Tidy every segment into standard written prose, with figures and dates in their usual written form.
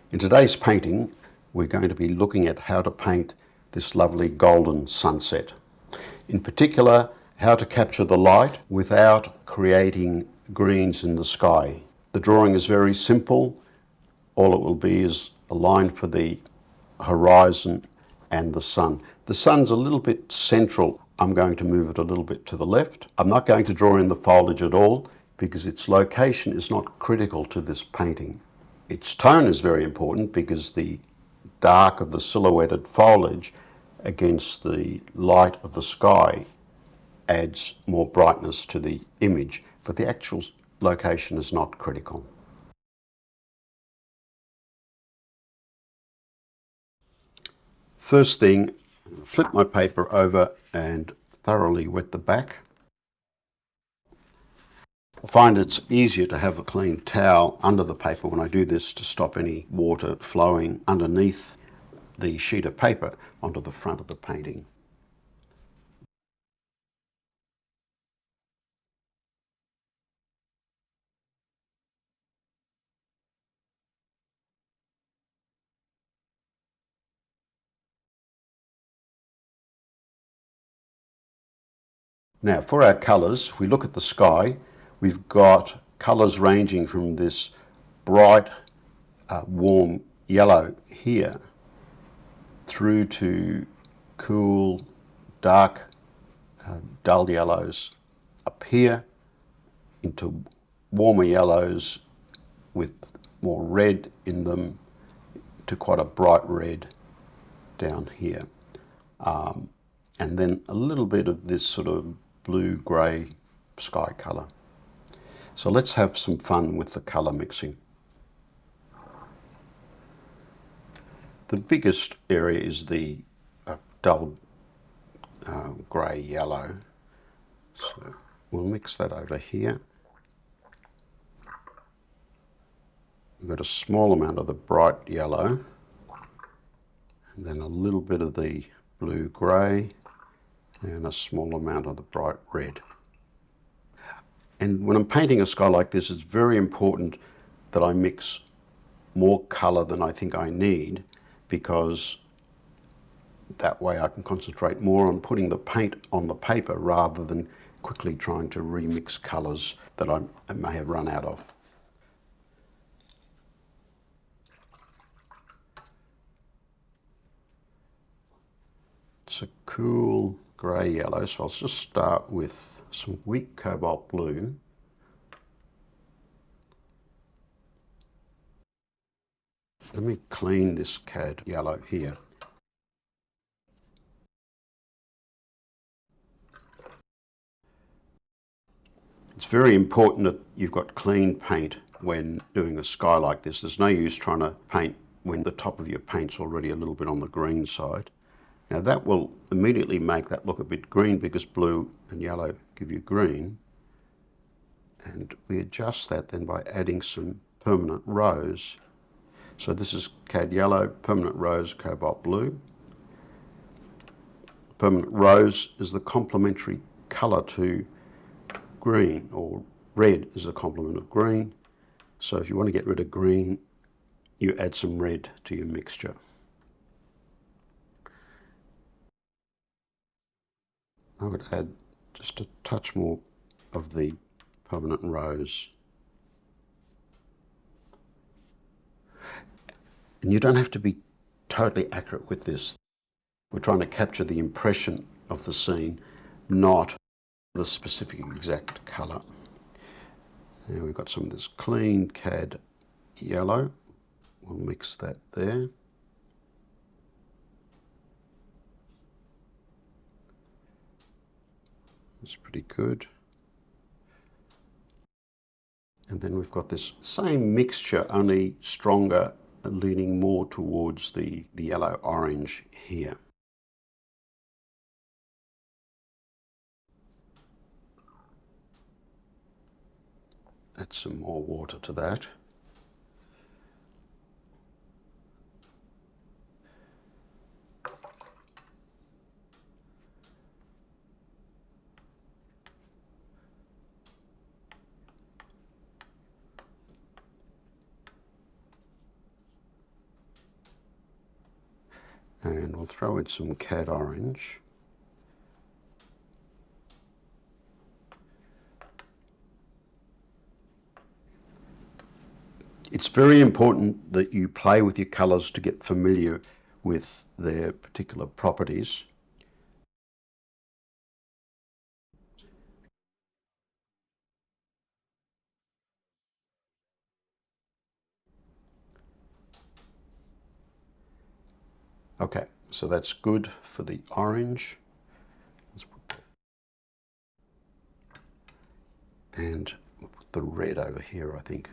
In today's painting, we're going to be looking at how to paint this lovely golden sunset. In particular, how to capture the light without creating greens in the sky. The drawing is very simple. All it will be is a line for the horizon and the sun. The sun's a little bit central. I'm going to move it a little bit to the left. I'm not going to draw in the foliage at all because its location is not critical to this painting. Its tone is very important because the dark of the silhouetted foliage against the light of the sky adds more brightness to the image, but the actual location is not critical. First thing, flip my paper over and thoroughly wet the back. I find it's easier to have a clean towel under the paper when I do this to stop any water flowing underneath the sheet of paper onto the front of the painting. Now for our colours, if we look at the sky, we've got colours ranging from this bright, warm yellow here through to cool, dark, dull yellows up here into warmer yellows with more red in them to quite a bright red down here. And then a little bit of this sort of blue-grey sky colour. So let's have some fun with the colour mixing. The biggest area is the dull grey yellow. So we'll mix that over here. We've got a small amount of the bright yellow and then a little bit of the blue-grey and a small amount of the bright red. And when I'm painting a sky like this, it's very important that I mix more colour than I think I need, because that way I can concentrate more on putting the paint on the paper rather than quickly trying to remix colours that I may have run out of. It's a cool grey yellow, so I'll just start with some weak cobalt blue. Let me clean this cad yellow here. It's very important that you've got clean paint when doing a sky like this. There's no use trying to paint when the top of your paint's already a little bit on the green side. Now that will immediately make that look a bit green because blue and yellow give you green. And we adjust that then by adding some permanent rose. So this is cad yellow, permanent rose, cobalt blue. Permanent rose is the complementary colour to green, or red is a complement of green. So if you want to get rid of green, you add some red to your mixture. I would add just a touch more of the permanent rose. And you don't have to be totally accurate with this. We're trying to capture the impression of the scene, not the specific exact colour. Now we've got some of this clean cad yellow. We'll mix that there. It's pretty good. And then we've got this same mixture, only stronger, leaning more towards the yellow orange here. Add some more water to that. And we'll throw in some cad orange. It's very important that you play with your colours to get familiar with their particular properties. Okay, so that's good for the orange. And we'll put the red over here, I think.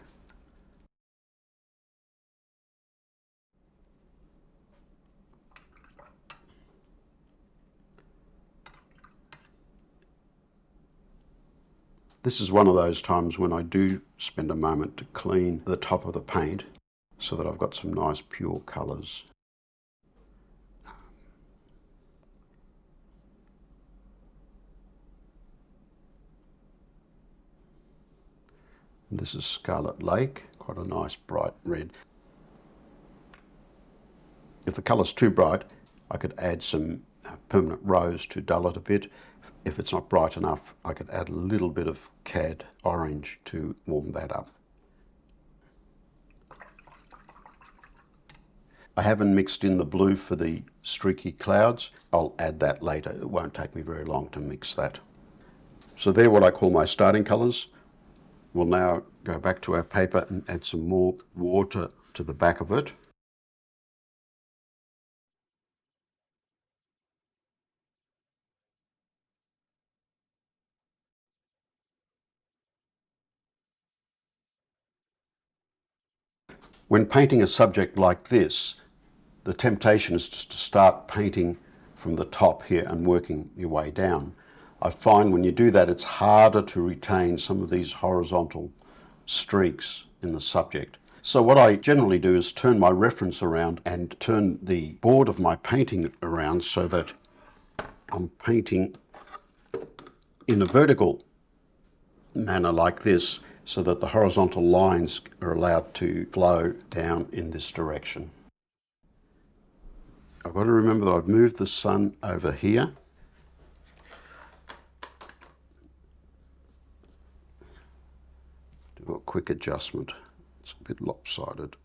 This is one of those times when I do spend a moment to clean the top of the paint so that I've got some nice pure colours. This is Scarlet Lake, quite a nice bright red. If the colour's too bright, I could add some permanent rose to dull it a bit. If it's not bright enough, I could add a little bit of cad orange to warm that up. I haven't mixed in the blue for the streaky clouds. I'll add that later. It won't take me very long to mix that. So they're what I call my starting colours. We'll now go back to our paper and add some more water to the back of it. When painting a subject like this, the temptation is just to start painting from the top here and working your way down. I find when you do that, it's harder to retain some of these horizontal streaks in the subject. So what I generally do is turn my reference around and turn the board of my painting around so that I'm painting in a vertical manner like this, so that the horizontal lines are allowed to flow down in this direction. I've got to remember that I've moved the sun over here. Do a quick adjustment. It's a bit lopsided.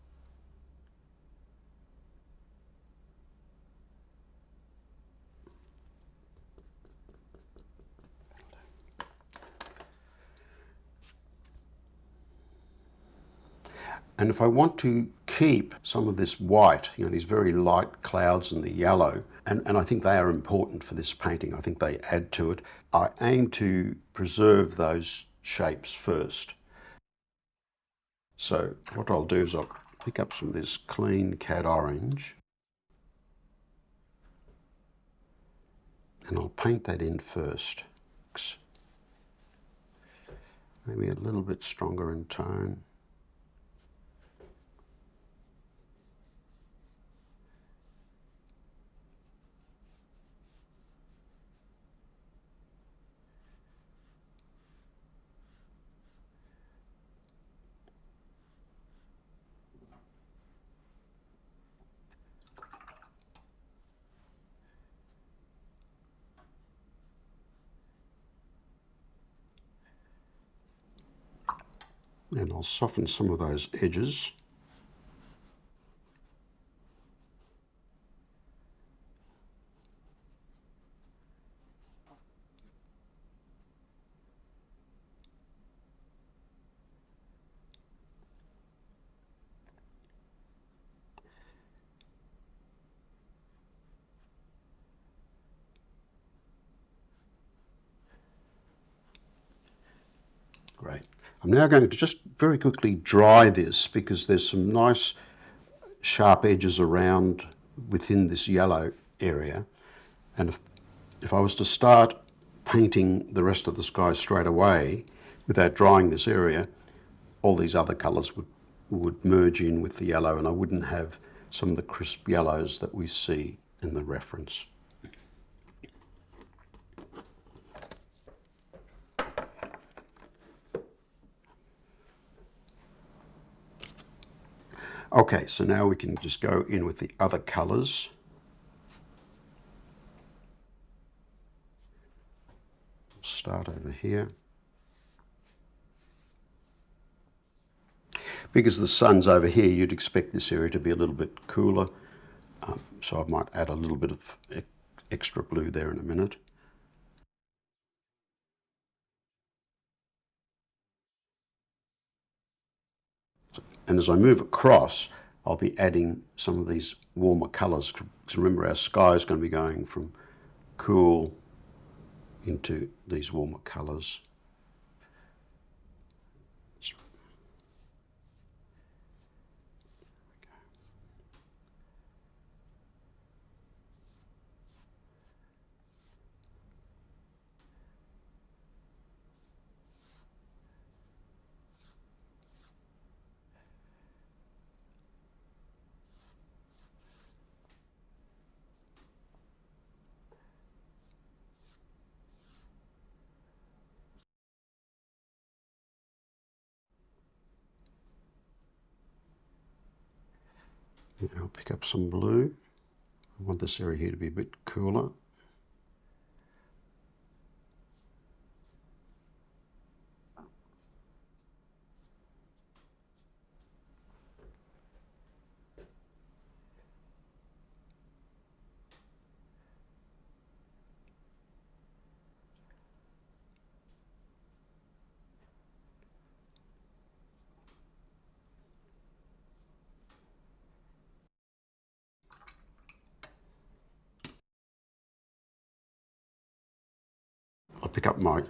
And if I want to keep some of this white, these very light clouds and the yellow, and I think they are important for this painting, I think they add to it, I aim to preserve those shapes first. So what I'll do is I'll pick up some of this clean cad orange and I'll paint that in first. Maybe a little bit stronger in tone. And I'll soften some of those edges. Great. I'm now going to just very quickly dry this because there's some nice sharp edges around within this yellow area. And if I was to start painting the rest of the sky straight away without drying this area, all these other colours would merge in with the yellow and I wouldn't have some of the crisp yellows that we see in the reference. Okay, so now we can just go in with the other colours. Start over here. Because the sun's over here, you'd expect this area to be a little bit cooler. So I might add a little bit of extra blue there in a minute. And as I move across, I'll be adding some of these warmer colours. Because remember, our sky is going to be going from cool into these warmer colours. I'll pick up some blue. I want this area here to be a bit cooler. I'll pick up my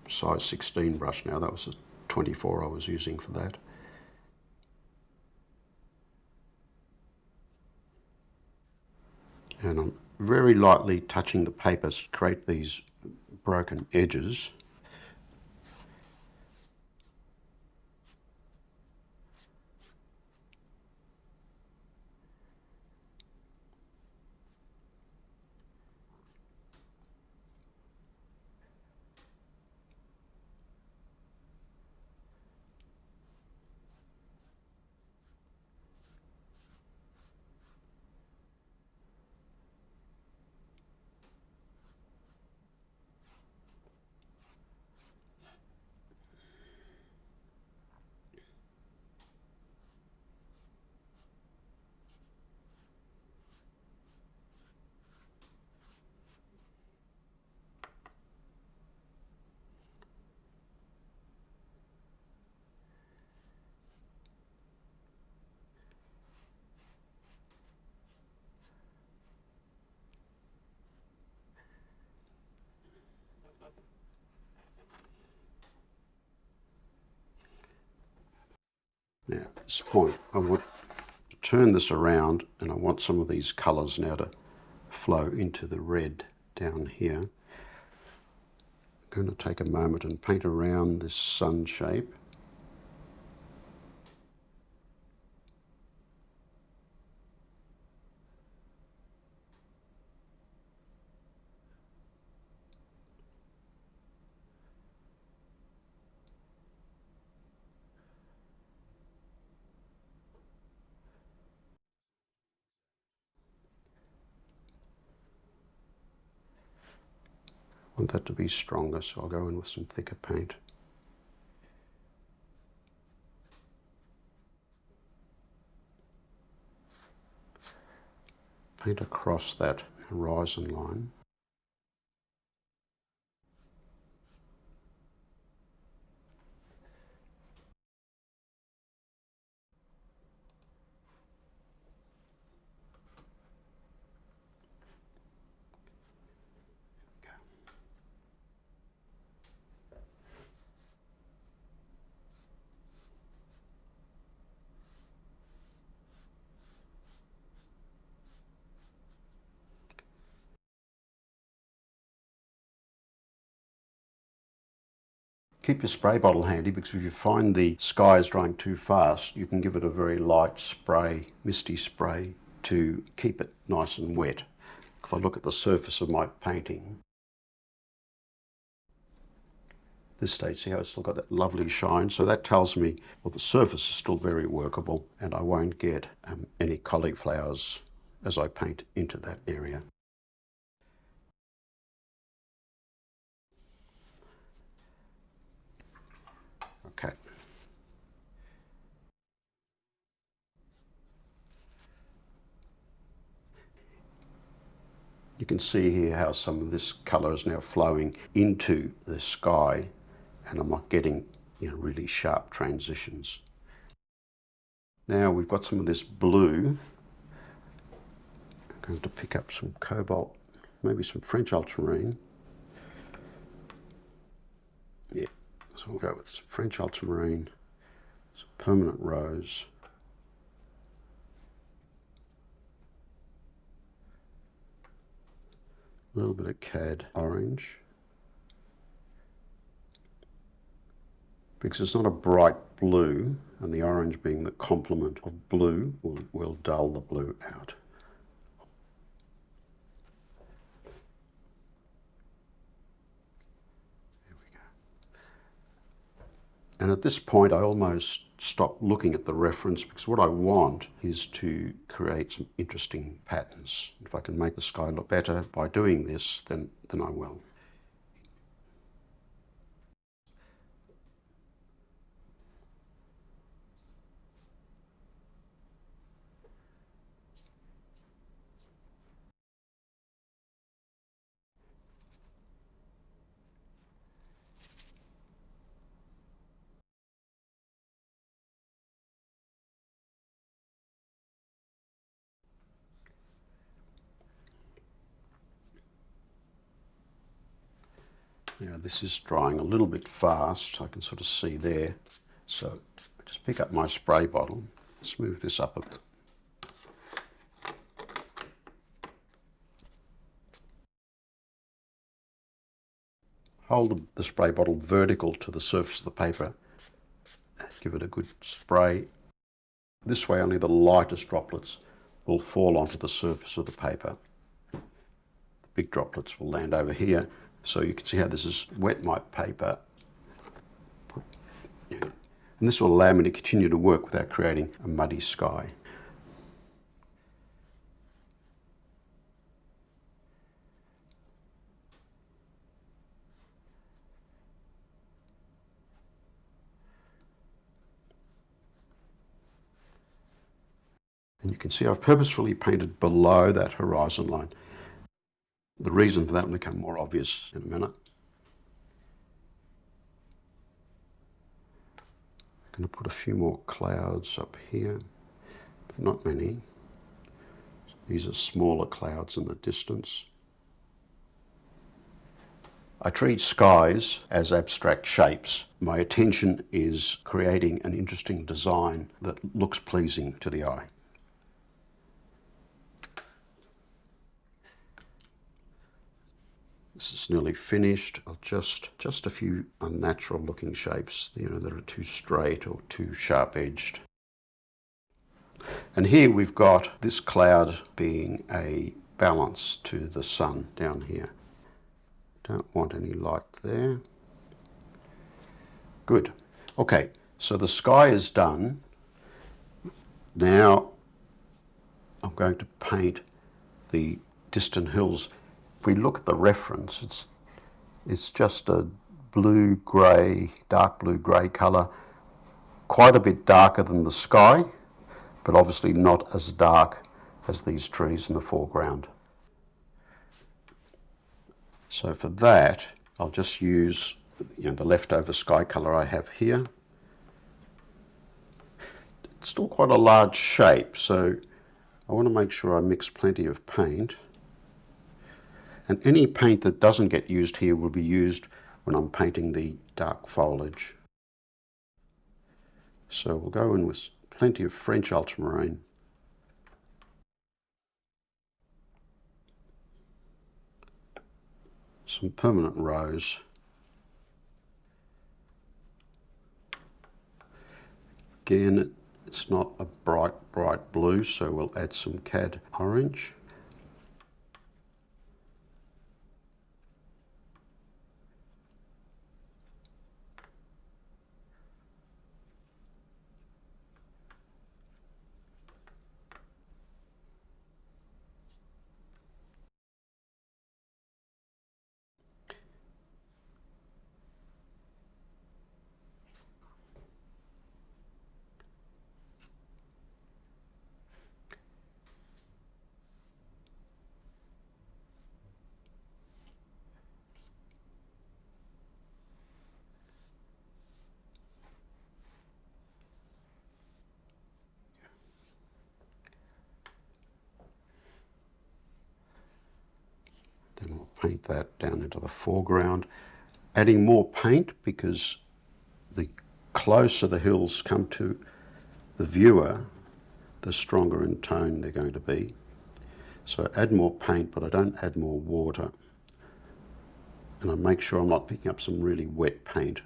size 16 brush now. That was a 24 I was using for that. And I'm very lightly touching the paper to create these broken edges. Now at this point I want to turn this around, and I want some of these colours now to flow into the red down here. I'm going to take a moment and paint around this sun shape. I want that to be stronger, so I'll go in with some thicker paint. Paint across that horizon line. Keep your spray bottle handy, because if you find the sky is drying too fast, you can give it a very light spray, misty spray, to keep it nice and wet. If I look at the surface of my painting, this stage, see how it's still got that lovely shine? So that tells me, well, the surface is still very workable, and I won't get any cauliflowers as I paint into that area. You can see here how some of this colour is now flowing into the sky, and I'm not getting, really sharp transitions. Now we've got some of this blue. I'm going to pick up some cobalt, maybe some French ultramarine. Yeah, so we'll go with some French ultramarine, some permanent rose, a little bit of cad orange. Because it's not a bright blue, and the orange being the complement of blue will dull the blue out. There we go. And at this point I almost stop looking at the reference, because what I want is to create some interesting patterns. If I can make the sky look better by doing this, then I will. Now this is drying a little bit fast, I can sort of see there. So I just pick up my spray bottle, smooth this up a bit. Hold the spray bottle vertical to the surface of the paper and give it a good spray. This way only the lightest droplets will fall onto the surface of the paper. The big droplets will land over here. So you can see how this is wet my paper. And this will allow me to continue to work without creating a muddy sky. And you can see I've purposefully painted below that horizon line. The reason for that will become more obvious in a minute. I'm going to put a few more clouds up here, but not many. These are smaller clouds in the distance. I treat skies as abstract shapes. My attention is creating an interesting design that looks pleasing to the eye. This is nearly finished. I'll just a few unnatural looking shapes, that are too straight or too sharp edged. And here we've got this cloud being a balance to the sun down here. Don't want any light there. Good. Okay, so the sky is done. Now I'm going to paint the distant hills. If we look at the reference, it's just a blue-grey, dark blue-grey colour, quite a bit darker than the sky, but obviously not as dark as these trees in the foreground. So for that, I'll just use the leftover sky colour I have here. It's still quite a large shape, so I want to make sure I mix plenty of paint. And any paint that doesn't get used here will be used when I'm painting the dark foliage. So we'll go in with plenty of French ultramarine. Some permanent rose. Again, it's not a bright blue, so we'll add some cad orange. paint that down into the foreground. Adding more paint because the closer the hills come to the viewer, the stronger in tone they're going to be. So add more paint, but I don't add more water. And I make sure I'm not picking up some really wet paint.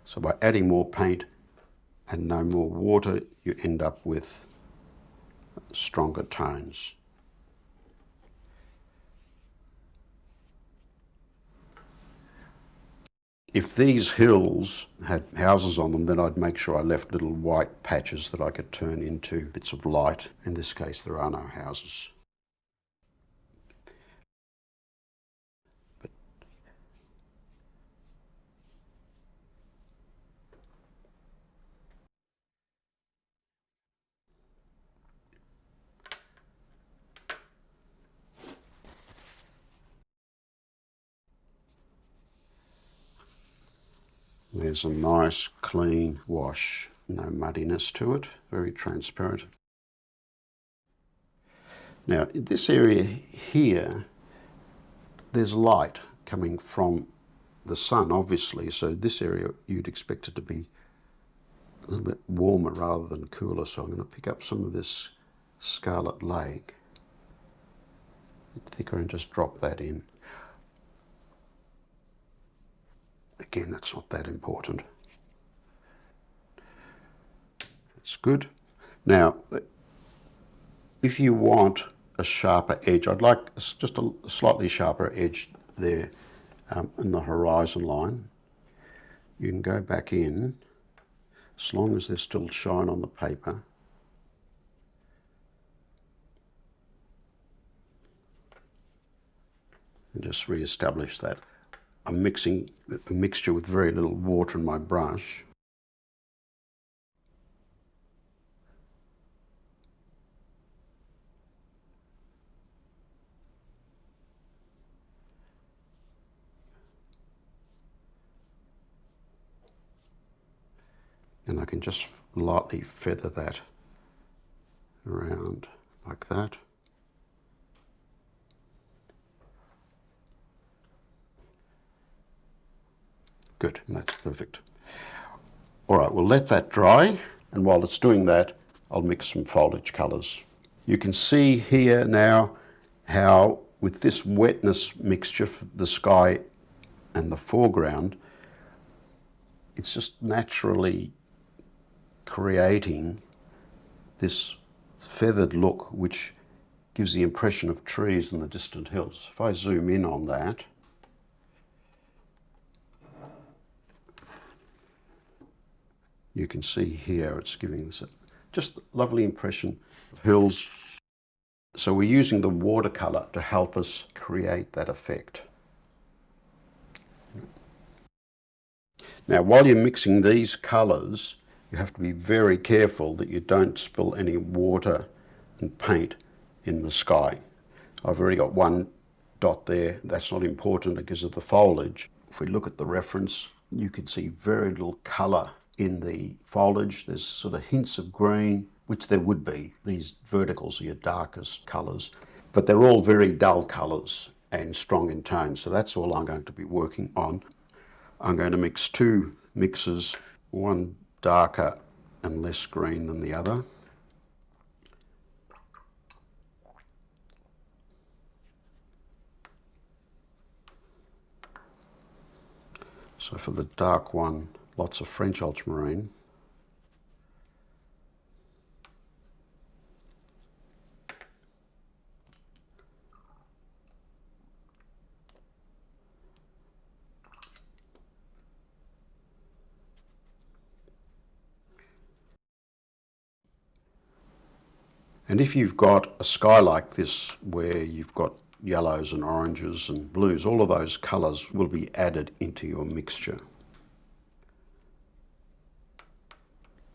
So by adding more paint and no more water, you end up with stronger tones. If these hills had houses on them, then I'd make sure I left little white patches that I could turn into bits of light. In this case, there are no houses. There's a nice clean wash, no muddiness to it, very transparent. Now in this area here, there's light coming from the sun obviously, so this area you'd expect it to be a little bit warmer rather than cooler, so I'm going to pick up some of this Scarlet Lake, thicker, and just drop that in. Again, that's not that important. It's good. Now, if you want a sharper edge, I'd like just a slightly sharper edge there in the horizon line. You can go back in, as long as there's still shine on the paper. And just re-establish that. I'm mixing a mixture with very little water in my brush. And I can just lightly feather that around like that. Good, that's perfect. All right, we'll let that dry, and while it's doing that, I'll mix some foliage colours. You can see here now how with this wetness mixture for the sky and the foreground, it's just naturally creating this feathered look which gives the impression of trees in the distant hills. If I zoom in on that, you can see here it's giving this just a lovely impression of hills. So we're using the watercolour to help us create that effect. Now while you're mixing these colours, you have to be very careful that you don't spill any water and paint in the sky. I've already got one dot there. That's not important because of the foliage. If we look at the reference, you can see very little colour in the foliage. There's sort of hints of green, which there would be. These verticals are your darkest colours, but they're all very dull colours and strong in tone. So that's all I'm going to be working on. I'm going to mix two mixes, one darker and less green than the other. So for the dark one, lots of French ultramarine. And if you've got a sky like this where you've got yellows and oranges and blues, all of those colours will be added into your mixture,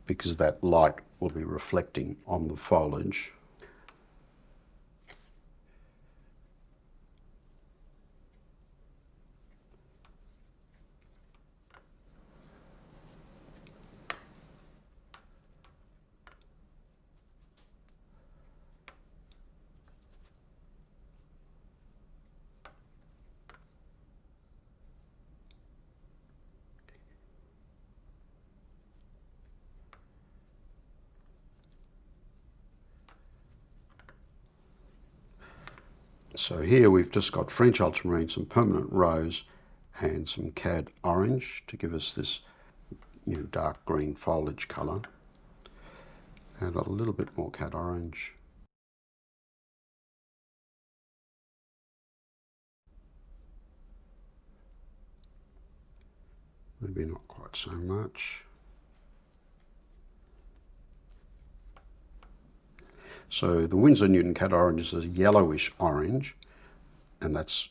because that light will be reflecting on the foliage. So here we've just got French ultramarine, some permanent rose and some cad orange to give us this dark green foliage colour. Add a little bit more cad orange. Maybe not quite so much. So the Winsor Newton cad orange is a yellowish orange, and that's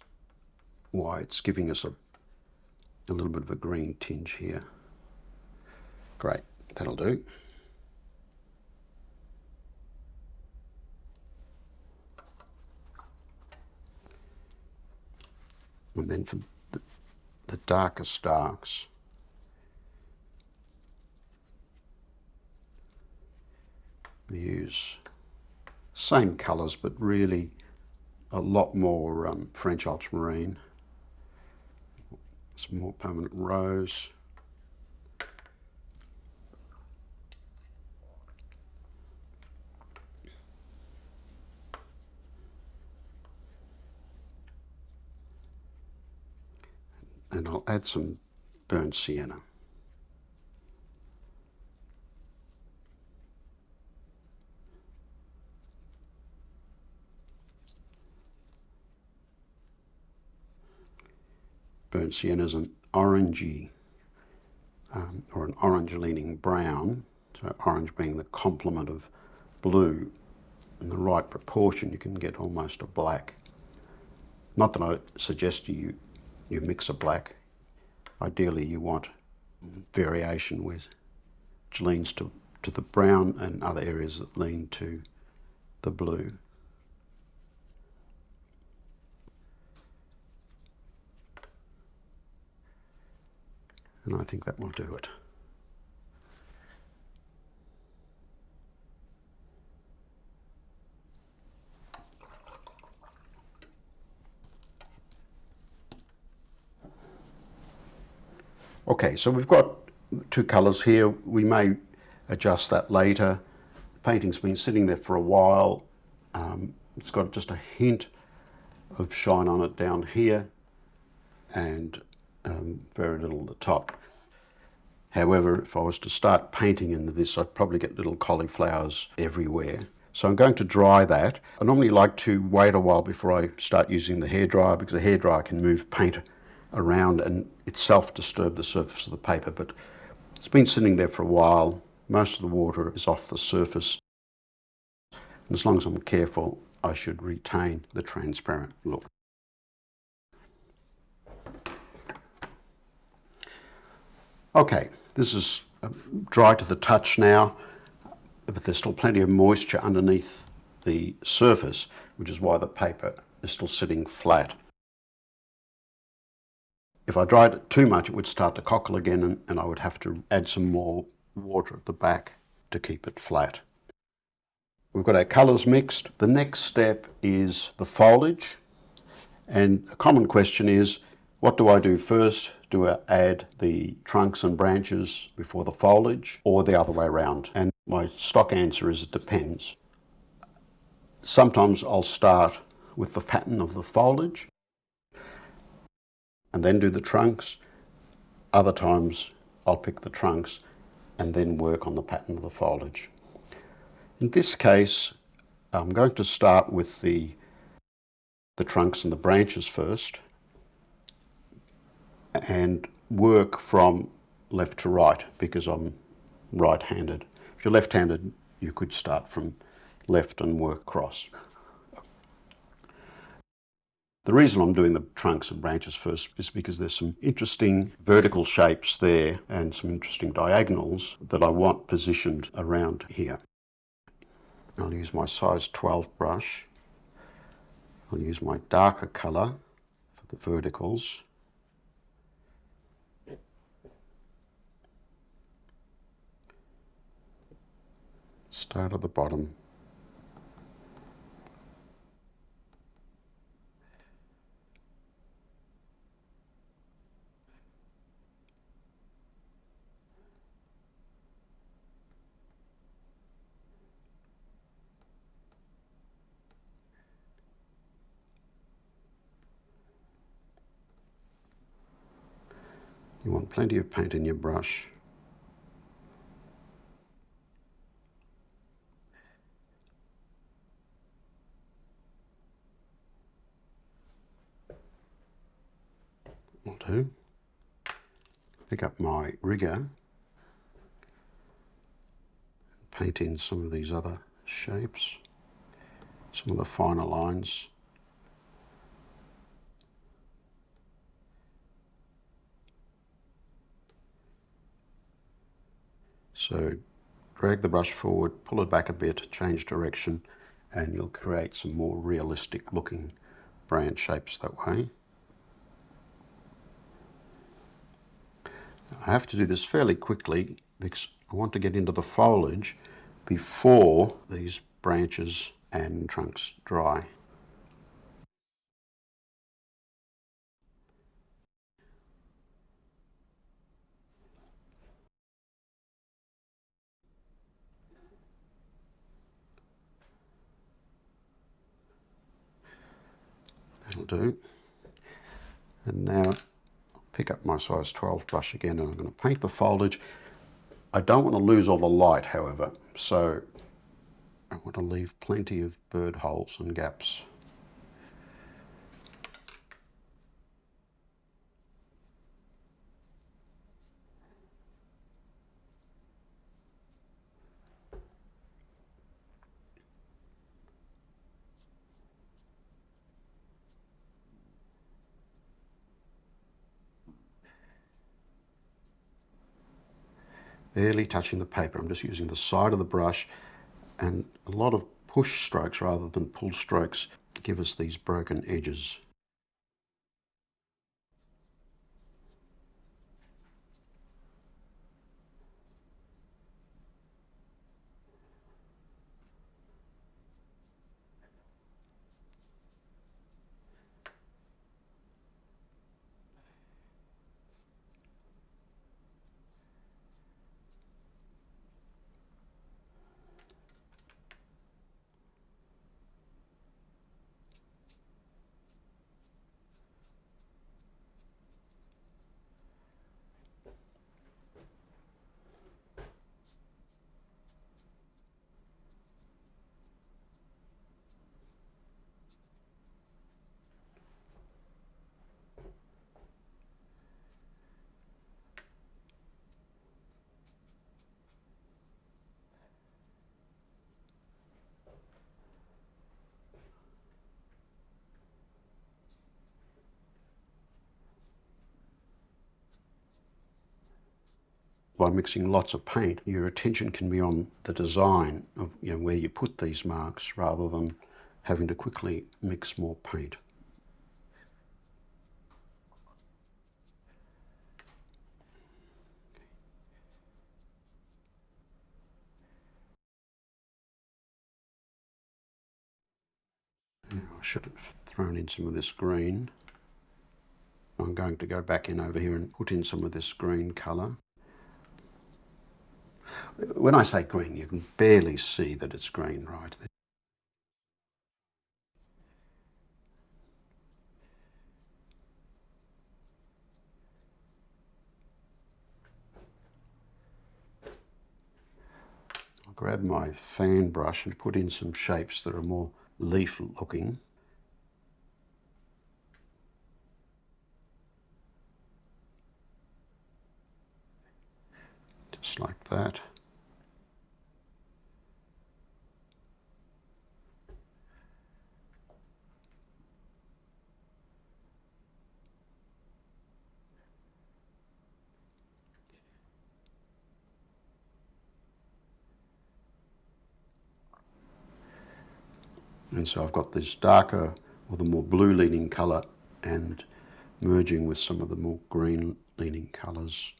why it's giving us a little bit of a green tinge here. Great, that'll do. And then for the darkest darks, we use same colours but really a lot more French ultramarine, some more permanent rose, and I'll add some burnt sienna. Burnt sienna is an orangey or an orange leaning brown, so orange being the complement of blue. In the right proportion you can get almost a black. Not that I suggest you mix a black. Ideally you want variation which leans to the brown and other areas that lean to the blue. And I think that will do it. Okay, so we've got two colours here. We may adjust that later. The painting's been sitting there for a while. It's got just a hint of shine on it down here and very little at the top. However, if I was to start painting into this, I'd probably get little cauliflowers everywhere. So I'm going to dry that. I normally like to wait a while before I start using the hairdryer, because the hairdryer can move paint around and itself disturb the surface of the paper, but it's been sitting there for a while. Most of the water is off the surface, and as long as I'm careful, I should retain the transparent look. Okay, this is dry to the touch now, but there's still plenty of moisture underneath the surface, which is why the paper is still sitting flat. If I dried it too much, it would start to cockle again, and I would have to add some more water at the back to keep it flat. We've got our colours mixed. The next step is the foliage, and a common question is, what do I do first? Do I add the trunks and branches before the foliage, or the other way around? And my stock answer is it depends. Sometimes I'll start with the pattern of the foliage and then do the trunks. Other times I'll pick the trunks and then work on the pattern of the foliage. In this case, I'm going to start with the trunks and the branches first and work from left to right, because I'm right-handed. If you're left-handed, you could start from left and work across. The reason I'm doing the trunks and branches first is because there's some interesting vertical shapes there and some interesting diagonals that I want positioned around here. I'll use my size 12 brush. I'll use my darker colour for the verticals. Start at the bottom. You want plenty of paint in your brush. Will do. Pick up my rigger, paint in some of these other shapes, some of the finer lines. So drag the brush forward, pull it back a bit, change direction, and you'll create some more realistic looking branch shapes that way. I have to do this fairly quickly because I want to get into the foliage before these branches and trunks dry. That'll do. And now I'll pick up my size 12 brush again, and I'm going to paint the foliage. I don't want to lose all the light, however, so I want to leave plenty of bird holes and gaps. Barely touching the paper. I'm just using the side of the brush, and a lot of push strokes rather than pull strokes give us these broken edges. By mixing lots of paint, your attention can be on the design of where you put these marks rather than having to quickly mix more paint. I should have thrown in some of this green. I'm going to go back in over here and put in some of this green colour. When I say green, you can barely see that it's green, right? I'll grab my fan brush and put in some shapes that are more leaf looking. Just like that. And so I've got this darker or the more blue leaning colour and merging with some of the more green leaning colours.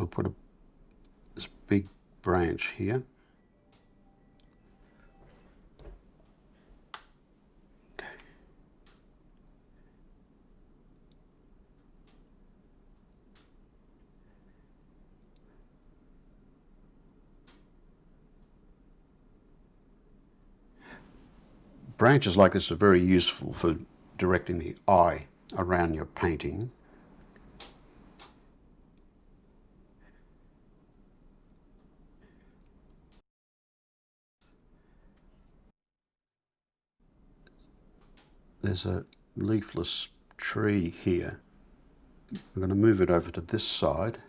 put this big branch here. Okay. Branches like this are very useful for directing the eye around your painting. There's a leafless tree here. I'm going to move it over to this side.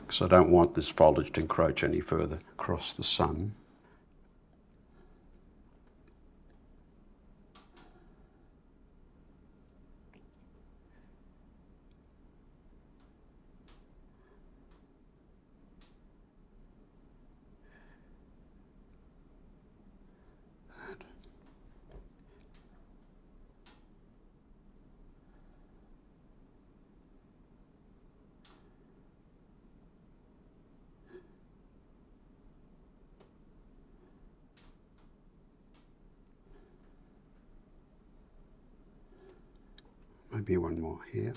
Because I don't want this foliage to encroach any further across the sun. Maybe one more here.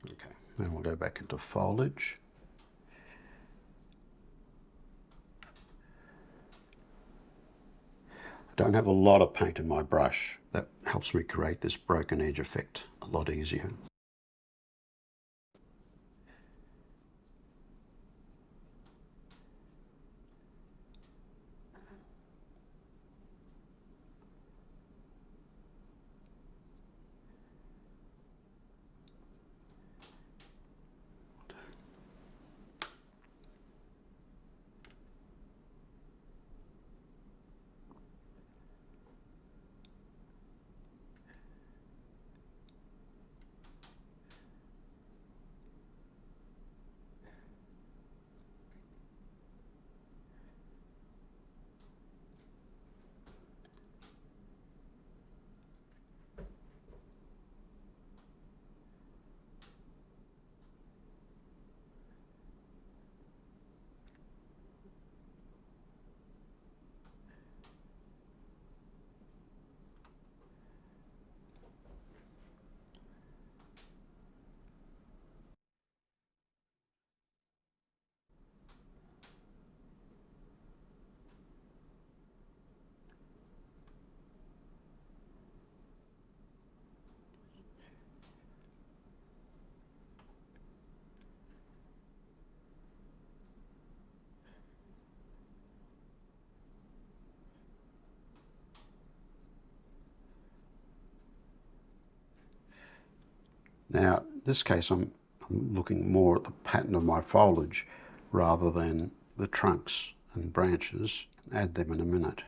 Okay, then we'll go back into foliage. I don't have a lot of paint in my brush. That helps me create this broken edge effect a lot easier. Now, in this case, I'm looking more at the pattern of my foliage rather than the trunks and branches. Add them in a minute.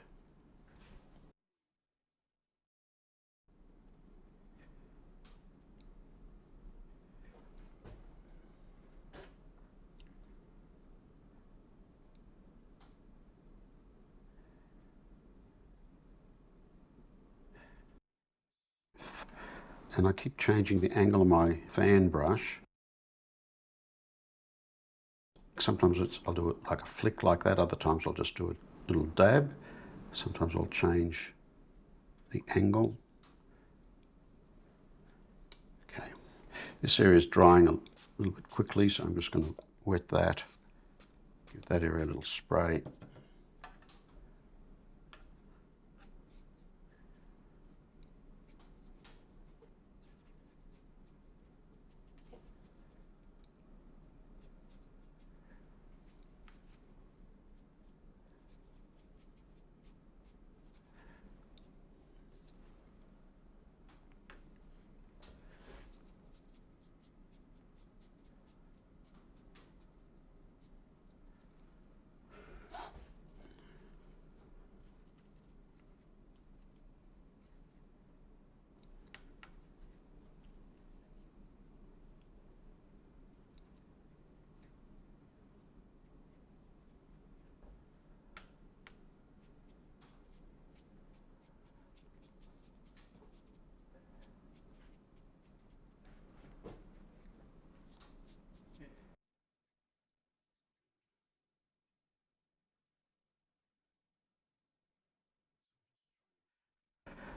And I keep changing the angle of my fan brush. Sometimes I'll do it like a flick like that, other times I'll just do a little dab. Sometimes I'll change the angle. Okay, this area is drying a little bit quickly, so I'm just going to wet that, give that area a little spray.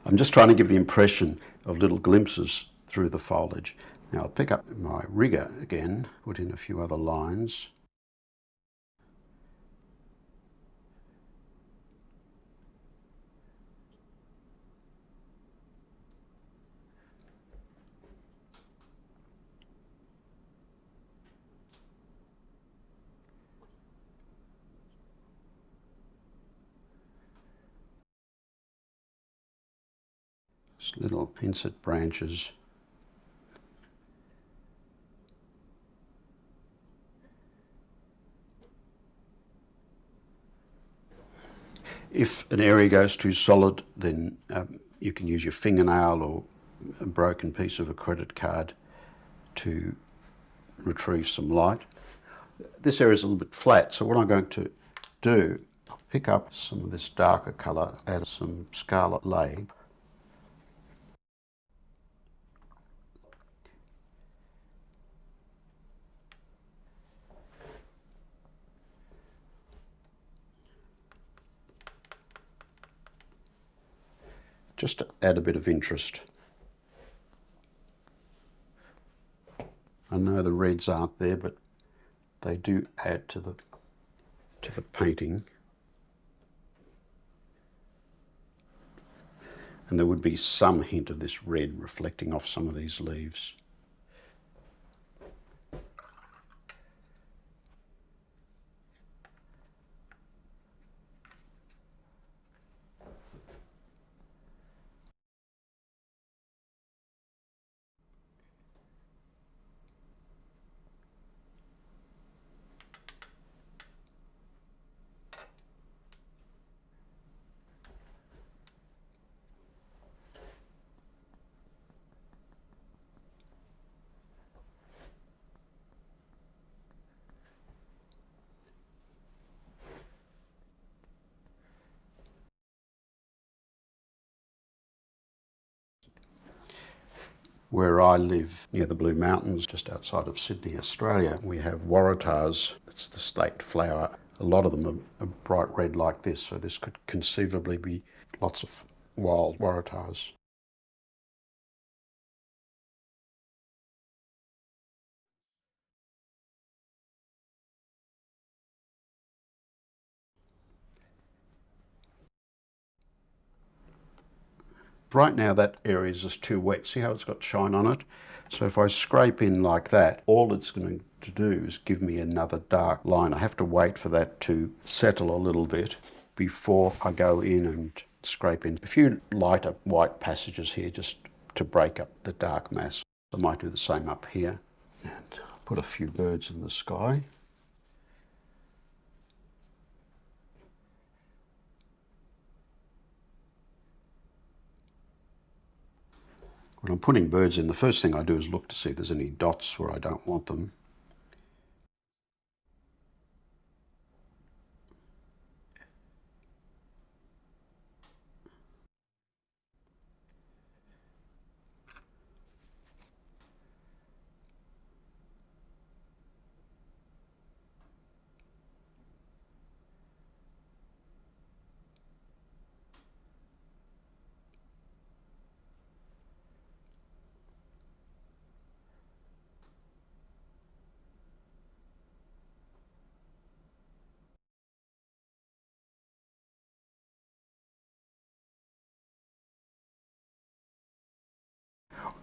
I'm just trying to give the impression of little glimpses through the foliage. Now I'll pick up my rigger again, put in a few other lines. Just little inset branches. If an area goes too solid, then you can use your fingernail or a broken piece of a credit card to retrieve some light. This area is a little bit flat, so what I'm going to do, I'll pick up some of this darker colour, add some scarlet lay. Just to add a bit of interest. I know the reds aren't there, but they do add to the painting. And there would be some hint of this red reflecting off some of these leaves. Where I live, near the Blue Mountains, just outside of Sydney, Australia, we have waratahs. It's the state flower. A lot of them are bright red like this, so this could conceivably be lots of wild waratahs. Right now that area is just too wet. See how it's got shine on it? So if I scrape in like that, all it's going to do is give me another dark line. I have to wait for that to settle a little bit before I go in and scrape in a few lighter white passages here just to break up the dark mass. I might do the same up here and put a few birds in the sky. When I'm putting birds in, the first thing I do is look to see if there's any dots where I don't want them.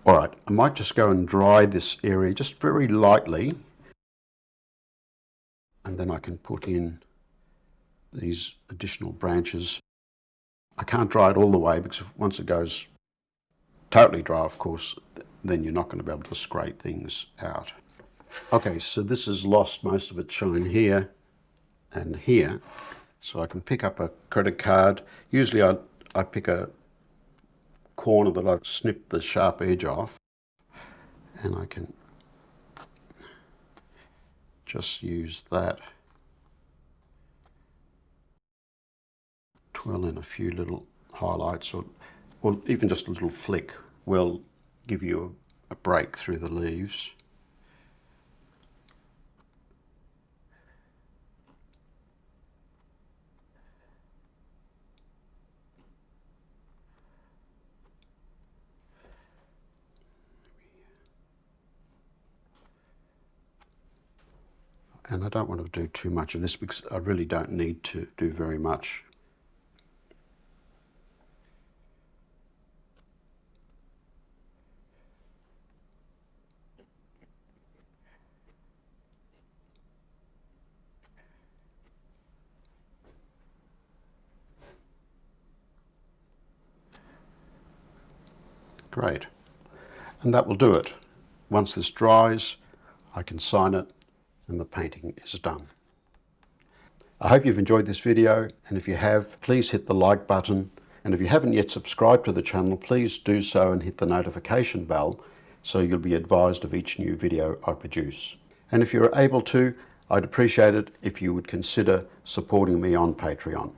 All right, I might just go and dry this area just very lightly, and then I can put in these additional branches. I can't dry it all the way because once it goes totally dry, of course, then you're not going to be able to scrape things out. Okay, so this has lost most of its shine here and here. So I can pick up a credit card. Usually I pick a corner that I've snipped the sharp edge off, and I can just use that. Twirl in a few little highlights, or even just a little flick will give you a break through the leaves. And I don't want to do too much of this because I really don't need to do very much. Great. And that will do it. Once this dries, I can sign it and the painting is done. I hope you've enjoyed this video, and if you have, please hit the like button, and if you haven't yet subscribed to the channel, please do so and hit the notification bell so you'll be advised of each new video I produce. And if you're able to, I'd appreciate it if you would consider supporting me on Patreon.